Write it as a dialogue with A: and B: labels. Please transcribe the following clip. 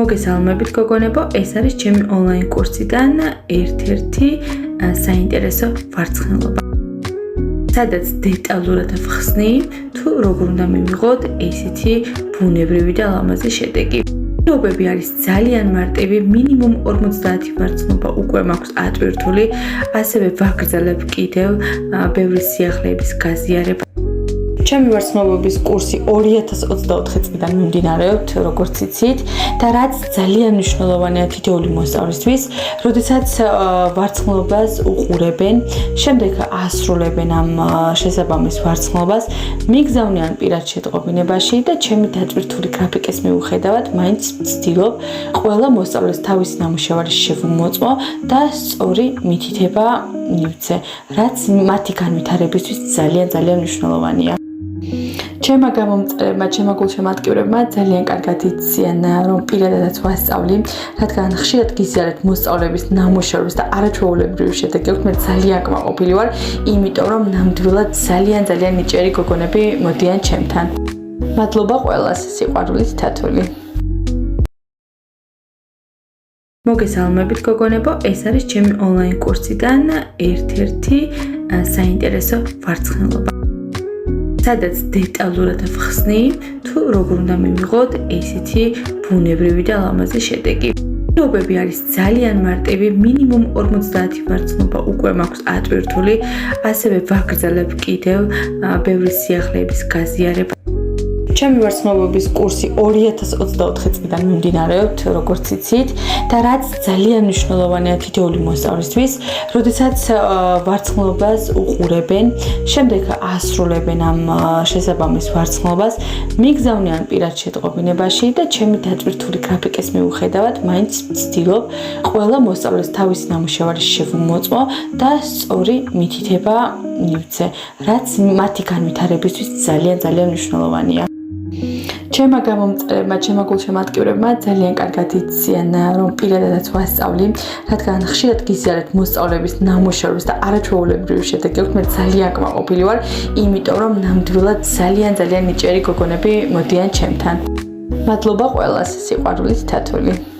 A: მოგესალმებით გოგონებო, ეს არის ჩემი ონლაინ კურსიდან ერთ-ერთი საინტერესო ვარცხნილობა. სადაც დეტალურად ვხსნი, თუ როგორ უნდა მივიღოთ ესეთი ბუნებრივი და ლამაზი შედეგი. პირობები არის ძალიან მარტივი, მინიმუმ 50 ვარცხნილობა უკვე მაქვს ატვირთული, ასევე ვაგრძელებ კიდევ ბევრი სიახლეების გაზიარება. ჩემი ვარცხნილობების კურსი 2024 წლიდან მიმდინარეობს, როგორც იცით, და რაც ძალიან მნიშვნელოვანია თითოეული მოსწავლისთვის, როდესაც ვარცხნილობას უყურებენ, შემდეგ ასრულებენ ამ შესაბამის ვარცხნილობას, მიგზავნიან პირად შეტყობინებაში და ჩემი დატვირთული გრაფიკის მიუხედავად, მაინც ვცდილობ ყველა მოსწავლეს თავისი ნამუშევარი შევმოწმო და სწორი მითითება მივცე, რაც მათი განვითარებისთვის ძალიან მნიშვნელოვანია. ჩემმა გამომწერებმა, ჩემმა გულშემატკივრებმა ძალიან კარგად იციან, რომ პირადადაც ვასწავლი, რადგან ხშირად გიზიარებთ მოსწავლეების ნამუშევრებს და არაჩვეულებრივი შედეგი აქვს, მე ძალიან კმაყოფილი ვარ, იმიტომ რომ ნამდვილად ძალიან ნიჭიერი გოგონები მოდიან ჩემთან. მადლობა ყველას, სიყვარულით თათული. მოგესალმებით გოგონებო, ეს არის ჩემი ონლაინ კურსიდან ერთ-ერთი საინტერესო ვარცხნილობა. სადაც დეტალურად ვხსნი, თუ როგორ უნდა მივიღოთ ესეთი ბუნებრივი და ლამაზი შედეგი. პირობები არის ძალიან მარტივი, მინიმუმ 50 ვარცხნილობა უკვე მაქვს ატვირთული, ასევე ვაგრძელებ კიდევ ბევრი სიახლეების გაზიარება. ჩემი ვარცხნილობების კურსი 2024 წლიდან მიმდინარეობს, როგორც იცით, და რაც ძალიან მნიშვნელოვანია თითოეული მოსწავლისთვის, როდესაც ვარცხნილობას უყურებენ, შემდეგ ასრულებენ ამ შესაბამის ვარცხნილობას, მიგზავნიან პირად შეტყობინებაში და ჩემი დატვირთული გრაფიკის მიუხედავად, მაინც ვცდილობ ყველა მოსწავლეს თავისი ნამუშევარი შევმოწმო და სწორი მითითება მივცე, რაც მათი განვითარებისთვის ძალიან მნიშვნელოვანია. ჩემმა გამომწერებმა, ჩემმა გულშემატკივრებმა ძალიან კარგად იციან, რომ პირადადაც ვასწავლი, რადგან ხშირად გიზიარებთ მოსწავლეების ნამუშევრებს და არაჩვეულებრივი შედეგი აქვს, მე ძალიან კმაყოფილი ვარ, იმიტომ რომ ნამდვილად ძალიან ნიჭიერი გოგონები მოდიან ჩემთან. მადლობა ყველას, სიყვარულით თათული.